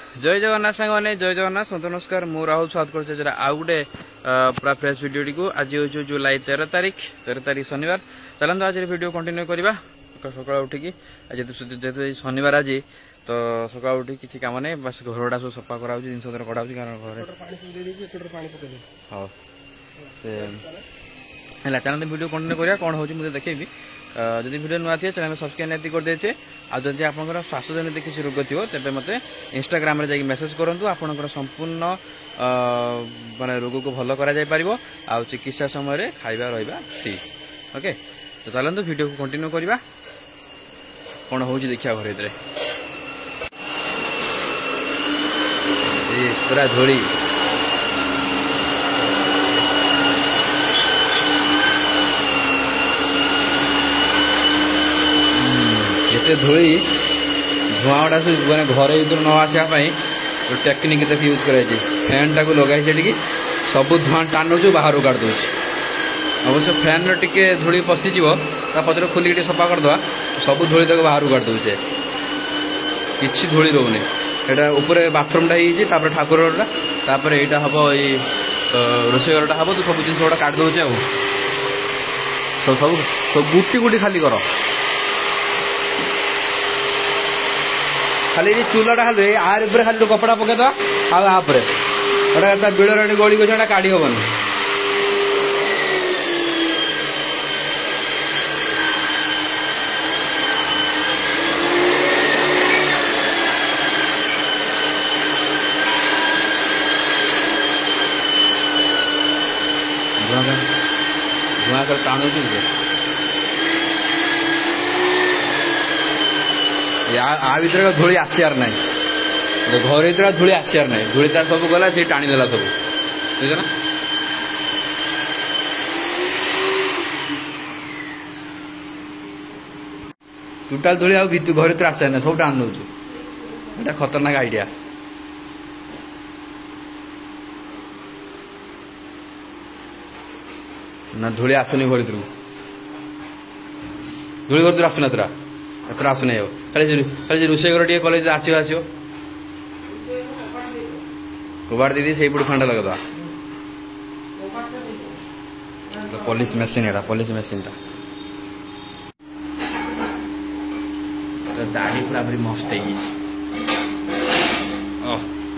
जय जगन्नाथ सांग मैंने जय जगन्नाथ नमस्कार मु राहुल स्वागत कर आउ गोटे पूरा फ्रेश वीडियो को आज हूँ जुलाई 13 शनिवार चलते आज वीडियो कंटिन्यू करवा सका उठिकी जेहतु शनिवार आज तो सका उठी किसी काम नहीं बस घरटा सब सफा कराऊँ जिन कड़ा कारण घर हाँ से चलते वीडियो कंटिन्यू करवा कौन हो मुझे देखेबी जदि वीडियो नुआ थी चैनल सब्सक्राइब नहीं कर देते आदि आपंकर स्वास्थ्यजनित किसी रोग थी तेज मत इंस्टाग्राम जाकि मेसेज करूँ आपंकर संपूर्ण माने रोग को भल कर चिकित्सा समय खाଇବା रहा फ्री ओके तो चलते वीडियो को कंटिन्यू करवा कौन हो देखा घर भर पूरा धूली ये धूली धुआं गुड़ा सब मैंने घर भर न आसापी टेक्निक तक यूज कर फैन टाक लगे सब धुआं टाणु बाहर काट दे अवश्य फैन टे धूली पशिज पचर खोलिक सफा करदे सब धूली तक बाहर काट दूचे कि धूली रोने यहाँ ऊपर बाथरूम टापर ठाकुर घरटा यहाँ हम ये रोषे घरटा हम तो सब जिन काट दौचे सब सब गुटी गुटी खाली कर खाली चूलाटा खाली आर खाली कपड़ा पकईद आउे बिड़ गली गई काढ़ी हेन धुआं कर टाणु भर धूली आसार ना घर भर धूली आसार ना धूली तार सब गला से टाणीदेला सब बुझे ना टोटाल धूली घर भर आसार ना सब टाणी दे खतरनाक आइडिया ना धूली आसुनी घर भर धूली घर आसुना तोरा एतर आसुना खाली रोषे घर टे कॉलेज आसो आसो कबाड़ दीदी से फांडा लगदा पॉलिश मेसीन एटा पॉलिश मेसीन टा दाढ़ी पूरा भारी मस्त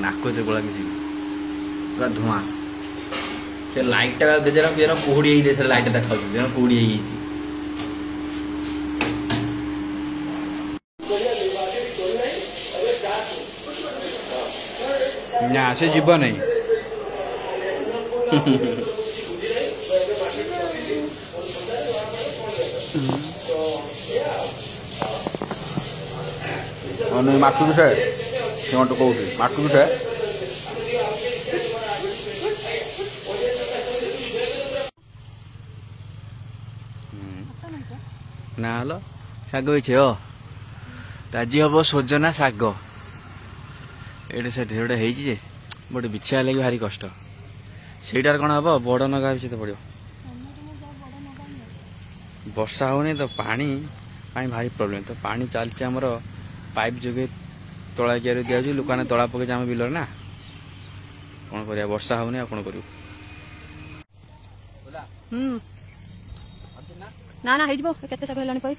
नाक गोला किसी पूरा धुआं से लाइट टा कुहुड़ी लाइट देखा कुहुड़ी ना से जीव नहीं माटू से कहूँ माटू से ना हलो शाग आज हम सोजना शाग ये से ढेर गोटे बट बिछा लगे भारी कष्ट सेटार कौन हम बड़ नगा तो पड़ो वर्षा होनी तो पानी भारी प्रोब्लेम तो पानी चलती आमर पाइप जोगे तला किया दिया लोक मैंने तला पकई आम बिलर ना कौन कर वर्षा होनी कौन कर ना ना केते सक हेलानी कहि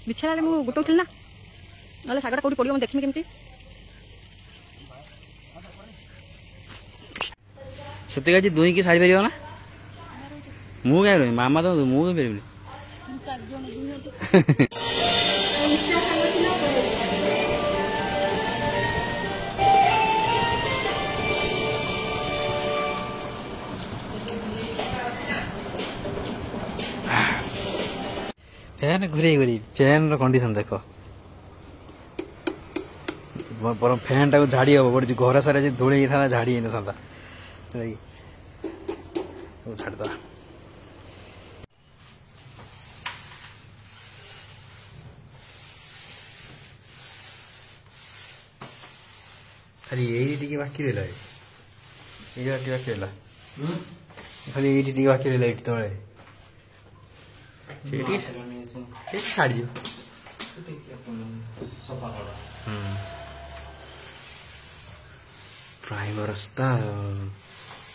बिछाना मुझे गोटाऊल ना ना शागटा कौटी पड़ो देखी केमती से दुई की सारी पार ना मु क्या रही मामा तो मुझे फैन घूरे घूरी फैन कंडीशन देख बर फैन टाक झाड़ी हम बट घर सारे धूली था झाड़ी ना छाड़द ଖାଲି ଏଇଠି ବାକି ରହିଲା ଏଇ ବାକି ରହିଲା ଖାଲି ଏଇଠି ବାକି ରହିଲା ଏଇଠି ତଳେ ସେଇଠି ଛାଡ଼ିଯିବ ପ୍ରାଇମର ତା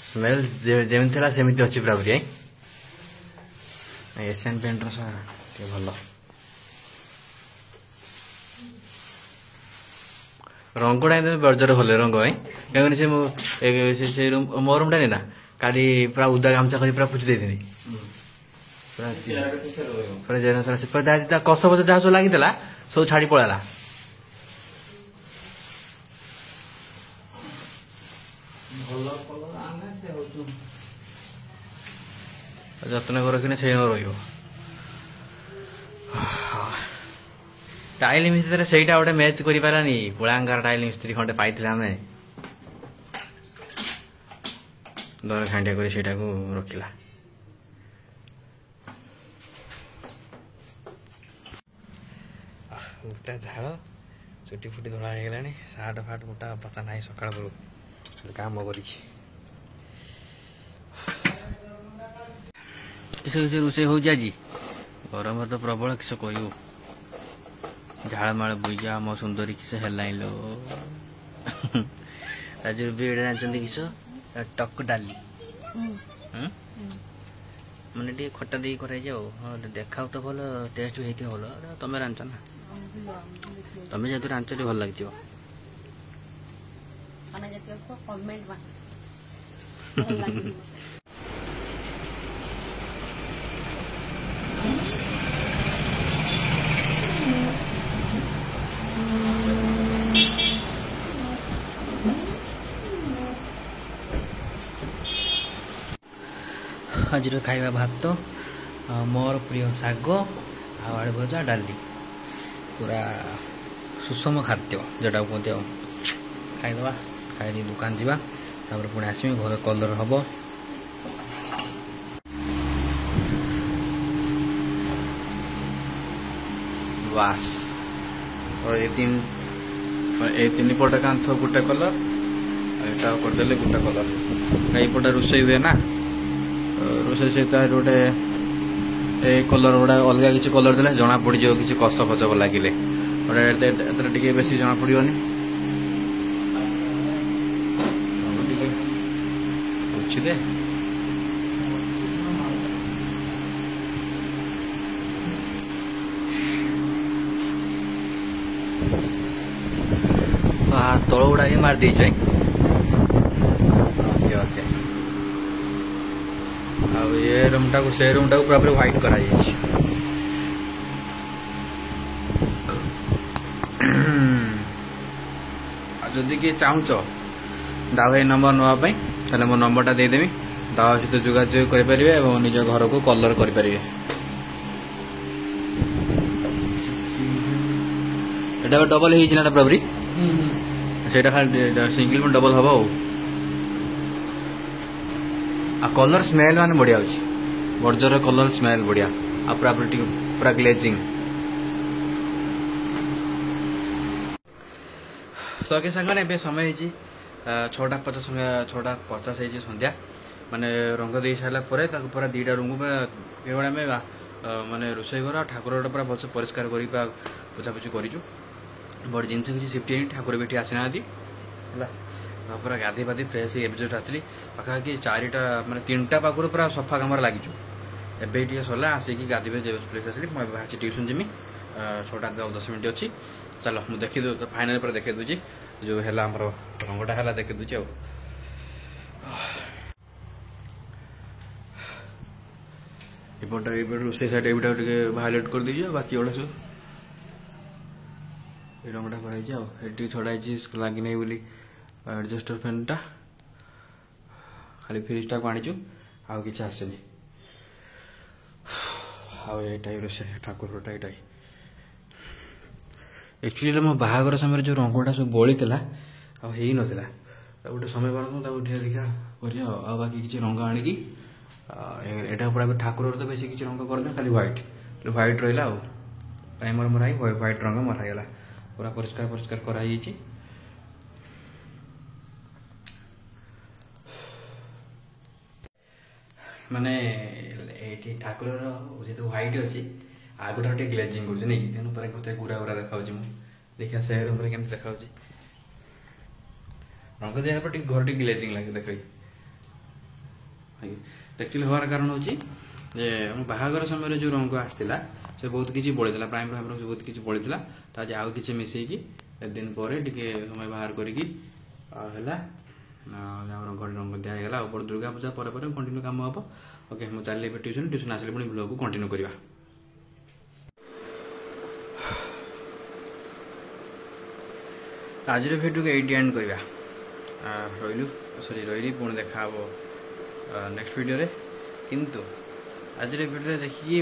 ସ୍ମେଲ୍ ଯେମିତି ଥିଲା ସେମିତି ଅଛି ପୁରାପୁରି ଏସିଆନ୍ ପେଣ୍ଟର ଟିକେ ଭଲ ରଙ୍ଗଟା ଏମିତି ବର୍ଜର ଭଲ ରଙ୍ଗ କାହିଁକି ସେ ମୋ ରୁମ୍ଟା ନି ନା କାଲି ପୁରା ଉଦା ଗାମୁଛା କରି ପୁରା ପୋଛି ଦେଇଥିଲି ପୁରା କଷ ଫସ ଯାହା ସବୁ ଲାଗିଥିଲା ସବୁ ଛାଡ଼ି ପଳେଇଲା ଯତ୍ନ ରଖିନେ ସେଇ ରହିବ टाइल मिस्त्री ସେଇଟା ଗୋଟେ ମ୍ୟାଚ୍ କରିପାରିଲାନି ଗୋଳାଙ୍ଗାର टाइल मिस्त्री ଖଣ୍ଡେ ପାଇଥିଲେ ଆମେ ଦର ଖାଣ୍ଡିଆ କରି ସେଇଟାକୁ ରଖିଲା ଗୋଟା ଝାଳ ଚୁଟି ଫୁଟି ଧଳା ହେଇଗଲାଣି ସାର୍ଟ ଫାଟ ଗୋଟା ପତା ନାହିଁ ସକାଳ ବେଳୁ କାମ କରିଛି କିସ ରୋଷେଇ ହଉଛି ଆଜି ଗରମ ତ ପ୍ରବଳ କିସ କରିବୁ ଝାଳମାଳ ବୁଝା ମୋ ସୁନ୍ଦରୀ କିସ ହେଲାଣି लो ରାଜୁ ବି ଏଇଟା ଜାଣିଛନ୍ତି କିସ ଟକ ଡାଲି ମାନେ ଟିକେ ଖଟା ଦେଇକି କରାଇଛି ଆଉ ହଁ ଦେଖାଉ ତ ଭଲ ଟେଷ୍ଟ ବି ହେଇଥିବ ଭଲ ତମେ ରାନ୍ଧିଛ ନା ତମେ ଯେହେତୁ ରାନ୍ଧିଛ ଟିକେ ଭଲ ଲାଗିଥିବ आज खाଇବା भात मोर प्रिय शाग आलू भजा डाली पूरा सुषम खाद्य जोटा कहते खाईदे खाई दुकान जावा पुणी आसमी घर कलर हम बास ये तीन पट कांथ गोटे कलर यहाँ करदे गोटे कलर यपटे रोषे हुए ना रोषे सहित गोटे कलर गुड़ा अलग किसी कलर देले जना पड़ी जाओ किसी कष फच लगिले टे बेसी जना पड़ोनी बुझी दे तल गुड़ा ही मार दी ये रूम टा से रूम टा पूरा पूरा व्हाइट करा जदि किए चाहूच दावा नंबर नापी मो नंबरटा देदेवी दावा सहित जोगाजोग करेंगे और निज घर को कलर करेंगे डबल होता पूरापूरी से सिंगल में डबल हम कलर स्मेल मान बढ़िया अच्छी बर्जर कलर स्मेल बढ़िया पूरा ग्लेजिंग सके सांगे ए समय 6:50 संध्या माने रंग दे सारा पूरा 2टा रूम एवढा माने रोषे घर ठाकुर पूरा भल परिष्कार कर पोछापोछि करूँ बड़ जिन किसी सिफ्ट ठाकुर भी आसीना पूरा गाधे बाधे फ्रेश एवं आसली पाखापाखि 4टा माने 3टा पाखर पूरा सफा कम लगिचु एवं सरला आसिक गाधे फ्रेश आसली मुझे बाहर ट्यूशन जीमी 6:10 मिनट अच्छी चलो मुझे देखी दे फाइनाल पर देखी दूची जो है रंगटा है देखी दूची रोषे साइड एटा हाईलाइट कर दीजिए बाकी एवढा सब ये रंगटा कराई छड़ाई लगी नहीं बोली एडजस्टर फैनटा खाली फ्रिजटा को आनीचु आउ कि आसेनी आईटा रोषे ठाकुरटा यहाँ एक्चुअली मो बाहागर समय जो रंगटा सब बड़ी था नाला गोटे समय पार देखा कर बाकी किसी रंग आणिकी यहाँ पूरा ठाकुर तो बेस किसी रंग करदे खाली व्हाइट रहा प्राइमर मराई व्हाइट रंग मराईगला पूरा परिष्कार कराई ମାନେ ଏଇଠି ଠାକୁରର ଯେହେତୁ ହ୍ୱାଇଟ୍ ଅଛି ଆଗଠାରୁ ଟିକେ ଗ୍ଲେଜିଂ କରୁଛି ନାଇଁ ତେଣୁ ପୁରା ଗୋତେ ଗୁରା ଗୁରା ଦେଖାଉଛି। ମୁଁ ଦେଖିବା ସେ ରୁମ୍ରେ କେମିତି ଦେଖାଉଛି। ରଙ୍ଗ ଦିଆ ପରେ ଟିକେ ଘର ଟିକେ ଗ୍ଲେଜିଂ ଲାଗେ ଦେଖ। ଆକ୍ଚୁଆଲି ହବାର କାରଣ ହଉଛି ଯେ ଆମ ବାହାଘର ସମୟରେ ଯୋଉ ରଙ୍ଗ ଆସିଥିଲା ସେ ବହୁତ କିଛି ବଳିଥିଲା, ପ୍ରାଇମର ଫାଇମର ବହୁତ କିଛି ବଳିଥିଲା। ତ ଆଜି ଆଉ କିଛି ମିଶେଇକି ଦିନ ପରେ ଟିକେ ସମୟ ବାହାର କରିକି ହେଲା ରଙ୍ଗ ଦିଆ ହେଇଗଲା। ଆଉ ଦୁର୍ଗା ପୂଜା ପରେ ପରେ କଣ୍ଟିନ୍ୟୁ କାମ ହବ। ଓକେ, ମୁଁ ଚାଲିଲି ଏବେ ଟ୍ୟୁସନ ଆସିଲେ ପୁଣି ବ୍ଲଗକୁ କଣ୍ଟିନ୍ୟୁ କରିବା। ଆଜିର ଭିଡ଼ିଓକୁ ଏଇଠି ଏଣ୍ଡ କରିବା। ରହିଲି ପୁଣି ଦେଖା ହବ ନେକ୍ସଟ ଭିଡ଼ିଓରେ। କିନ୍ତୁ ଆଜିର ଭିଡ଼ିଓରେ ଦେଖିକି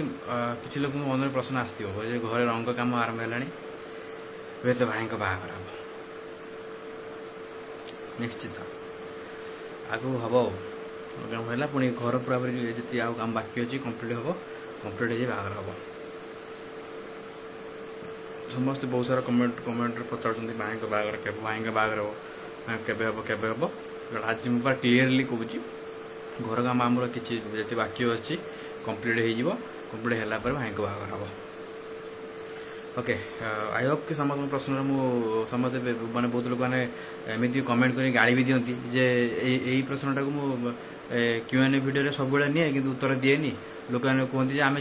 କିଛି ଲୋକଙ୍କ ମନରେ ପ୍ରଶ୍ନ ଆସିଥିବ ଯେ ଘରେ ରଙ୍ଗ କାମ ଆରମ୍ଭ ହେଲାଣି, ହୁଏତ ଭାଇଙ୍କ ବାହାଘର ହବ। ନିଶ୍ଚିତ ଆଗକୁ ହବ। ଆଉ କାମ ହେଲା ପୁଣି ଘର ପୁରାପୁରି ଯେତିକି ଆଉ କାମ ବାକି ଅଛି କମ୍ପ୍ଲିଟ୍ ହବ, କମ୍ପ୍ଲିଟ୍ ହେଇଯାଇ ବାହାଘର ହବ। ସମସ୍ତେ ବହୁତ ସାରା କମେଣ୍ଟରେ ପଚାରୁଛନ୍ତି ଭାଇଙ୍କ ବାହାଘର କେବେ, ଭାଇଙ୍କ ବାହାଘର ହବ କେବେ ହବ। ଆଜି ମୁଁ ପୁରା କ୍ଲିୟରଲି କହୁଛି ଘର କାମ ଆମର କିଛି ଯେତେ ବାକି ଅଛି କମ୍ପ୍ଲିଟ୍ ହେଇଯିବ। କମ୍ପ୍ଲିଟ୍ ହେଲା ପରେ ଭାଇଙ୍କ ବାହାଘର ହବ। ଓକେ, ଆଇ ହୋପ୍ କି ସମସ୍ତଙ୍କ ପ୍ରଶ୍ନର ମୁଁ ସମସ୍ତେ ମାନେ ବହୁତ ଲୋକମାନେ ଏମିତି କମେଣ୍ଟ କରି ଗାଳି ବି ଦିଅନ୍ତି ଯେ ଏଇ ପ୍ରଶ୍ନଟାକୁ ମୁଁ Q&A ଭିଡ଼ିଓରେ ସବୁବେଳେ ନିଏ କିନ୍ତୁ ଉତ୍ତର ଦିଏନି। ଲୋକମାନେ କୁହନ୍ତି ଯେ ଆମେ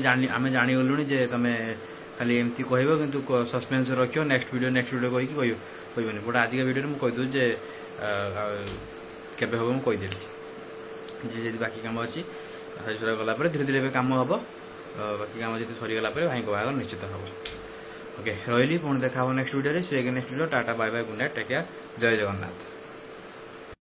ଜାଣିଗଲୁଣି ଯେ ତମେ ଖାଲି ଏମିତି କହିବ କିନ୍ତୁ ସସ୍ପେନ୍ସ ରଖିବ, ନେକ୍ସଟ ଭିଡ଼ିଓ କହିକି କହିବନି। ବଟ୍ ଆଜିକା ଭିଡ଼ିଓରେ ମୁଁ କହିଦେଉଛି ଯେ କେବେ ହବ ମୁଁ କହିଦେଲି। ଯଦି ବାକି କାମ ଅଛି ସରିଗଲା ଗଲା ପରେ ଧୀରେ ଧୀରେ ଏବେ କାମ ହବ। ବାକି କାମ ଯଦି ସରିଗଲା ପରେ ଭାଇଙ୍କ ବାହାଘର ନିଶ୍ଚିତ ହବ। ଓକେ, ରହିଲି ପୁଣି ଦେଖା ହବ ନେକ୍ସଟ ଭିଡ଼ିଓରେ। Next video tata bye bye good night, take care, Jai Jagannath.